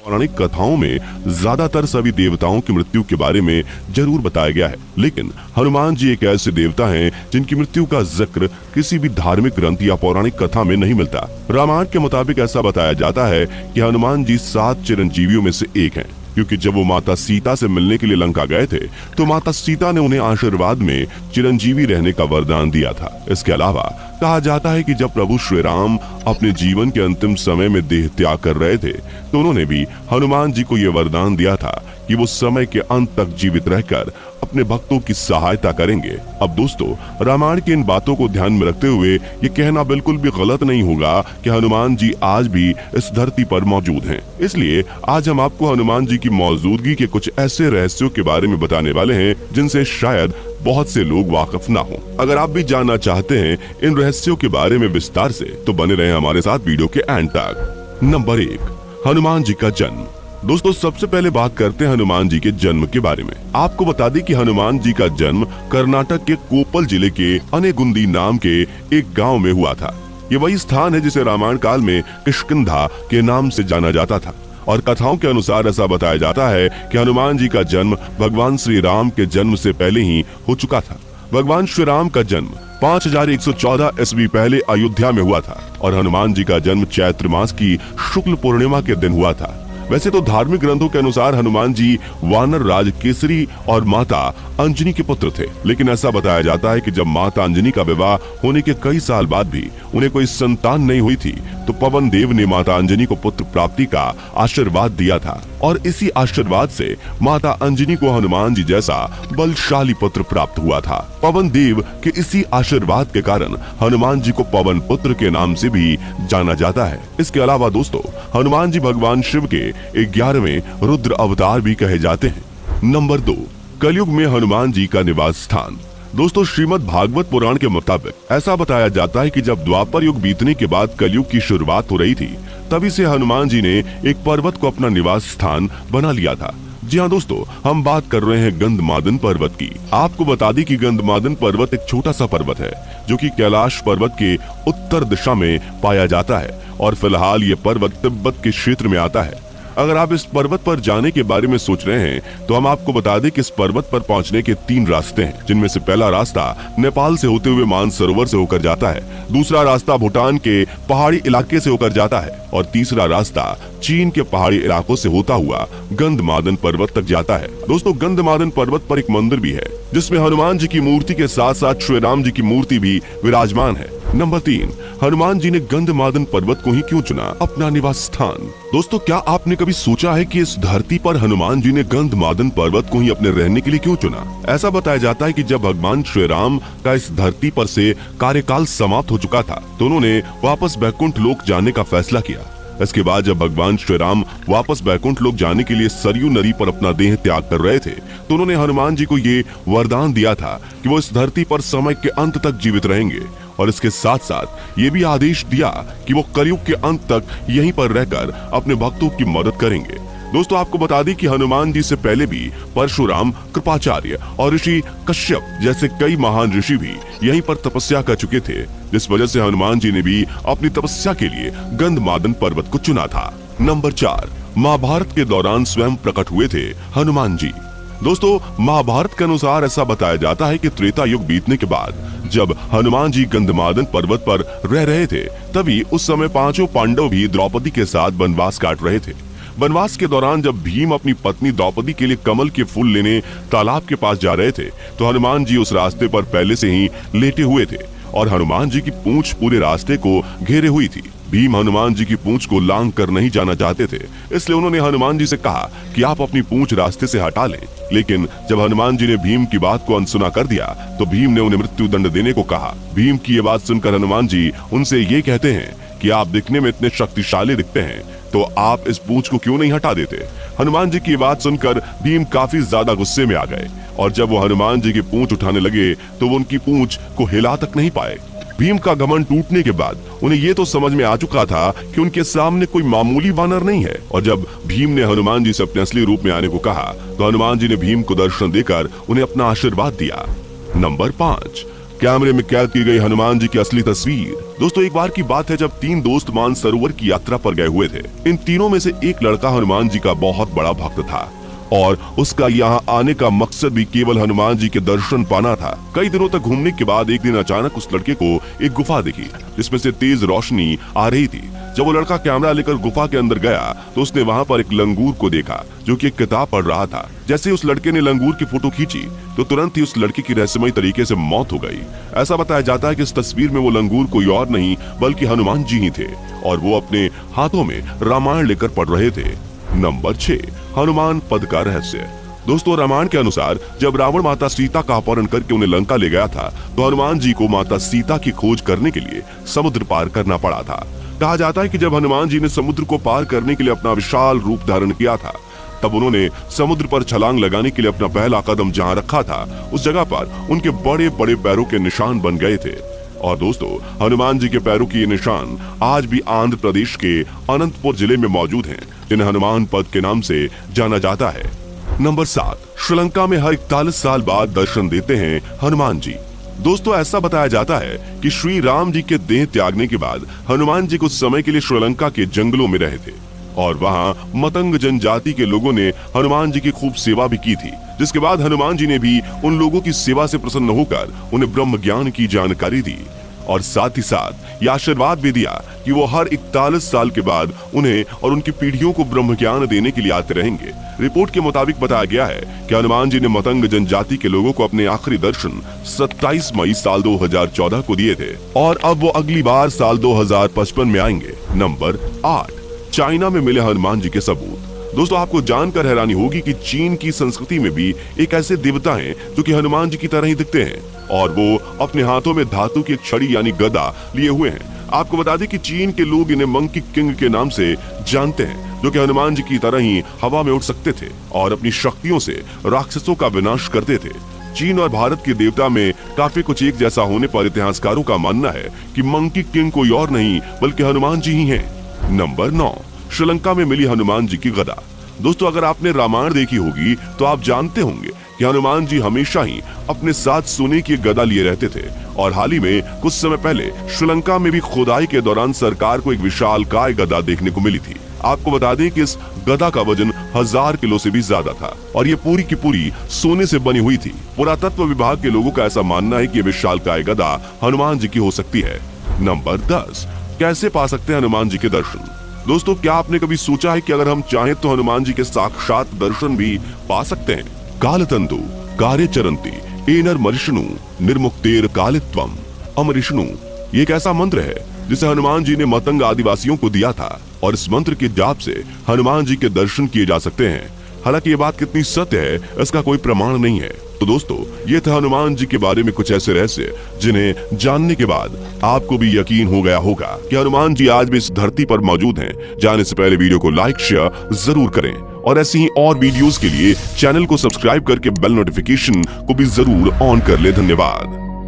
पौराणिक कथाओं में ज्यादातर सभी देवताओं की मृत्यु के बारे में जरूर बताया गया है, लेकिन हनुमान जी एक ऐसे देवता हैं जिनकी मृत्यु का जिक्र किसी भी धार्मिक ग्रंथ या पौराणिक कथा में नहीं मिलता। रामायण के मुताबिक ऐसा बताया जाता है कि हनुमान जी 7 चिरंजीवियों में से एक हैं, क्योंकि जब वो माता सीता से मिलने के लिए लंका गए थे तो माता सीता ने उन्हें आशीर्वाद में चिरंजीवी रहने का वरदान दिया था। इसके अलावा कहा जाता है कि जब प्रभु श्री राम अपने जीवन के अंतिम समय में देह त्याग कर रहे थे तो उन्होंने भी हनुमान जी को ये वरदान दिया था कि वो समय के अंत तक जीवित रहकर अपने भक्तों की सहायता करेंगे। अब दोस्तों, रामायण की इन बातों को ध्यान में रखते हुए ये कहना बिल्कुल भी गलत नहीं होगा कि हनुमान जी आज भी इस धरती पर मौजूद हैं। इसलिए आज हम आपको हनुमान जी की मौजूदगी के कुछ ऐसे रहस्यों के बारे में बताने वाले हैं जिनसे शायद बहुत से लोग वाकिफ ना हो। अगर आप भी जानना चाहते हैं इन रहस्यों के बारे में विस्तार से, तो बने रहें हमारे साथ वीडियो के एंड तक। नंबर 1, हनुमान जी का जन्म। दोस्तों, सबसे पहले बात करते हैं हनुमान जी के जन्म के बारे में। आपको बता दें कि हनुमान जी का जन्म कर्नाटक के कोप्पल जिले के अनेगुंदी नाम के एक गांव में हुआ था। ये वही स्थान है जिसे रामायण काल में किष्किंधा के नाम से जाना जाता था, और कथाओं के अनुसार ऐसा बताया जाता है कि हनुमान जी का जन्म भगवान श्री राम के जन्म से पहले ही हो चुका था। भगवान श्री राम का जन्म 5114 ईस्वी पहले अयोध्या में हुआ था, और हनुमान जी का जन्म चैत्र मास की शुक्ल पूर्णिमा के दिन हुआ था। वैसे तो धार्मिक ग्रंथों के अनुसार हनुमान जी वानर राज केसरी और माता अंजनी के पुत्र थे, लेकिन ऐसा बताया जाता है कि जब माता अंजनी का विवाह होने के कई साल बाद भी उन्हें कोई संतान नहीं हुई थी तो पवन देव ने माता अंजनी को पुत्र प्राप्ति का आशीर्वाद दिया था, और इसी आशीर्वाद से माता अंजनी को हनुमान जी जैसा बलशाली पुत्र प्राप्त हुआ था। पवन देव के इसी आशीर्वाद के कारण हनुमान जी को पवन पुत्र के नाम से भी जाना जाता है। इसके अलावा दोस्तों, हनुमान जी भगवान शिव के 11वें रुद्र अवतार भी कहे जाते हैं। नंबर 2, कलयुग में हनुमान जी का निवास स्थान। दोस्तों, श्रीमद् भागवत पुराण के मुताबिक ऐसा बताया जाता है कि जब द्वापर युग बीतने के बाद कलयुग की शुरुआत हो रही थी, तभी से हनुमान जी ने एक पर्वत को अपना निवास स्थान बना लिया था। जी हाँ दोस्तों, हम बात कर रहे हैं गंधमादन पर्वत की। आपको बता दें कि गंधमादन पर्वत एक छोटा सा पर्वत है जो कि कैलाश पर्वत के उत्तर दिशा में पाया जाता है, और फिलहाल ये पर्वत तिब्बत के क्षेत्र में आता है। अगर आप इस पर्वत पर जाने के बारे में सोच रहे हैं तो हम आपको बता दें कि इस पर्वत पर पहुंचने के 3 रास्ते हैं, जिनमें से पहला रास्ता नेपाल से होते हुए मानसरोवर से होकर जाता है, दूसरा रास्ता भूटान के पहाड़ी इलाके से होकर जाता है, और तीसरा रास्ता चीन के पहाड़ी इलाकों से होता हुआ गंधमादन पर्वत तक जाता है। दोस्तों, गंधमादन पर्वत पर एक मंदिर भी है जिसमें हनुमान जी की मूर्ति के साथ साथ श्री राम जी की मूर्ति भी विराजमान है। नंबर 3, हनुमान जी ने गंधमादन पर्वत को ही क्यों चुना अपना निवास स्थान? दोस्तों, क्या आपने कभी सोचा है कि इस धरती पर हनुमान जी ने गंधमादन पर्वत को ही अपने रहने के लिए क्यों चुना? ऐसा बताया जाता है कि जब भगवान श्री राम का इस धरती पर से कार्यकाल समाप्त हो चुका था तो उन्होंने वापस बैकुंठ लोक जाने का फैसला किया। इसके बाद जब भगवान श्री राम वापस बैकुंठ लोक जाने के लिए सरयू नदी पर अपना देह त्याग कर रहे थे तो उन्होंने हनुमान जी को ये वरदान दिया था कि वो इस धरती पर समय के अंत तक जीवित रहेंगे, और इसके साथ साथ ये भी आदेश दिया कि वो कलयुग के अंत तक यहीं पर रहकर अपने भक्तों की मदद करेंगे। दोस्तों, आपको बता दें कि हनुमान जी से पहले भी परशुराम, कृपाचार्य और ऋषि कश्यप जैसे कई महान ऋषि भी यहीं पर तपस्या कर चुके थे, जिस वजह से हनुमान जी ने भी अपनी तपस्या के लिए गंधमादन पर्वत को चुना था। नंबर 4, महाभारत के दौरान स्वयं प्रकट हुए थे हनुमान जी। दोस्तों, महाभारत के अनुसार ऐसा बताया जाता है कि त्रेता युग बीतने के बाद जब हनुमान जी गंधमादन पर्वत पर रह रहे थे, तभी उस समय 5 पांडव भी द्रौपदी के साथ वनवास काट रहे थे। वनवास के दौरान जब भीम अपनी पत्नी द्रौपदी के लिए कमल के फूल लेने तालाब के पास जा रहे थे तो हनुमान जी उस रास्ते पर पहले से ही लेटे हुए थे, और हनुमान जी की पूंछ पूरे रास्ते को घेरे हुई थी। भीम हनुमान जी की पूंछ को लांग कर नहीं जाना चाहते थे, इसलिए उन्होंने हनुमान जी से कहा कि आप अपनी पूंछ रास्ते से हटा लें। लेकिन जब हनुमान जी ने भीम की बात को अनसुना कर दिया तो भीम ने उन्हें मृत्यु दंड देने को कहा। भीम की ये बात सुनकर हनुमान जी उनसे ये कहते हैं कि आप दिखने में इतने शक्तिशाली दिखते हैं, तो आप इस पूंछ को क्यों नहीं हटा देते? हनुमान जी की बात सुनकर भीम काफी ज्यादा गुस्से में आ गए, और जब वो हनुमान जी की पूंछ उठाने लगे तो वो उनकी पूंछ को हिला तक नहीं पाए। भीम का घमंड टूटने के बाद उन्हें ये तो समझ में आ चुका था कि उनके सामने कोई मामूली वानर नहीं है, और जब भीम ने हनुमान जी से अपने असली रूप में आने को कहा तो हनुमान जी ने भीम को दर्शन देकर उन्हें अपना आशीर्वाद दिया। नंबर 5, कैमरे में कैद की गई हनुमान जी की असली तस्वीर। दोस्तों, एक बार की बात है जब 3 दोस्त मानसरोवर की यात्रा पर गए हुए थे। इन तीनों में से एक लड़का हनुमान जी का बहुत बड़ा भक्त था और उसका यहाँ आने का मकसद भी केवल हनुमान जी के दर्शन पाना था। कई दिनों तक घूमने के बाद एक दिन अचानक उस लड़के को एक गुफा दिखी जिसमें से तेज रोशनी आ रही थी। जब वो लड़का कैमरा लेकर गुफा के अंदर गया तो उसने वहाँ पर एक लंगूर को देखा जो कि एक किताब पढ़ रहा था। जैसे ही उस लड़के ने लंगूर की फोटो खींची तो तुरंत ही उस लड़के की रहस्यमयी तरीके से मौत हो गई। ऐसा बताया जाता है कि इस तस्वीर में वो लंगूर कोई और नहीं बल्कि हनुमान जी ही थे और वो अपने हाथों में रामायण लेकर पढ़ रहे थे। नंबर 6, हनुमान पद का रहस्य। दोस्तों, रामायण के अनुसार जब रावण माता सीता का अपहरण करके उन्हें लंका ले गया था तो हनुमान जी को माता सीता की खोज करने के लिए समुद्र पार करना पड़ा था। कहा जाता है कि जब हनुमान जी ने समुद्र को पार करने के लिए अपना विशाल रूप धारण किया था तब उन्होंने समुद्र पर छलांग लगाने के लिए अपना पहला कदम जहां रखा था उस जगह पर उनके बड़े बड़े पैरों के निशान बन गए थे। और दोस्तों, हनुमान जी के पैरों की ये निशान आज भी आंध्र प्रदेश के अनंतपुर जिले में मौजूद हैं, जिन्हें हनुमान पद के नाम से जाना जाता है। नंबर 7, श्रीलंका में हर 41 साल बाद दर्शन देते हैं हनुमान जी। दोस्तों, ऐसा बताया जाता है कि श्री राम जी के देह त्यागने के बाद हनुमान जी कुछ समय के लिए श्रीलंका के जंगलों में रहे थे और वहां मतंग जनजाति के लोगों ने हनुमान जी की खूब सेवा भी की थी, जिसके बाद हनुमान जी ने भी उन लोगों की सेवा से प्रसन्न होकर उन्हें ब्रह्म ज्ञान की जानकारी दी और साथ ही साथ यह आशीर्वाद भी दिया कि वो हर 41 साल के बाद उन्हें और उनकी पीढ़ियों को ब्रह्म ज्ञान देने के लिए आते रहेंगे। रिपोर्ट के मुताबिक बताया गया है कि हनुमान जी ने मतंग जनजाति के लोगों को अपने आखिरी दर्शन 27 मई साल 2014 को दिए थे और अब वो अगली बार साल 2055 में आएंगे। नंबर 8, चाइना में मिले हनुमान जी के सबूत। दोस्तों, आपको जानकर हैरानी होगी कि चीन की संस्कृति में भी एक ऐसे देवता हैं जो कि हनुमान जी की तरह ही दिखते हैं और वो अपने हाथों में धातु की एक छड़ी यानी गदा लिए हुए हैं। आपको बता दें कि चीन के लोग इन्हें मंकी किंग के नाम से जानते हैं, जो कि हनुमान जी की तरह ही हवा में उड़ सकते थे और अपनी शक्तियों से राक्षसों का विनाश करते थे। चीन और भारत के देवता में काफी कुछ एक जैसा होने पर इतिहासकारों का मानना है कि मंकी किंग कोई और नहीं बल्कि हनुमान जी ही हैं। नंबर 9, श्रीलंका में मिली हनुमान जी की गदा। दोस्तों, अगर आपने रामायण देखी होगी तो आप जानते होंगे कि हनुमान जी हमेशा ही अपने साथ सोने की गदा लिए रहते थे और हाल ही में कुछ समय पहले श्रीलंका में भी खुदाई के दौरान सरकार को एक विशालकाय गदा देखने को मिली थी। आपको बता दें कि इस गदा का वजन 1000 किलो से भी ज्यादा था और ये पूरी की पूरी सोने से बनी हुई थी। पुरातत्व विभाग के लोगों का ऐसा मानना है कि ये विशालकाय गदा हनुमान जी की हो सकती है। नंबर 10, कैसे पा सकते हैं हनुमान जी के दर्शन। दोस्तों, क्या आपने कभी सोचा है कि अगर हम चाहें तो हनुमान जी के साक्षात दर्शन भी पा सकते हैं। कालतंतु कार्यचरंती एनर मरिष्णु निर्मुक्तेर कालित्वम अमरिष्णु, ये एक ऐसा मंत्र है जिसे हनुमान जी ने मतंग आदिवासियों को दिया था और इस मंत्र के जाप से हनुमान जी के दर्शन किए जा सकते हैं। हालांकि ये बात कितनी सत्य है इसका कोई प्रमाण नहीं है। तो दोस्तों, ये था हनुमान जी के बारे में कुछ ऐसे रहस्य जिन्हें जानने के बाद आपको भी यकीन हो गया होगा कि हनुमान जी आज भी इस धरती पर मौजूद हैं। जाने से पहले वीडियो को लाइक शेयर जरूर करें और ऐसी ही और वीडियोस के लिए चैनल को सब्सक्राइब करके बेल नोटिफिकेशन को भी जरूर ऑन कर ले। धन्यवाद।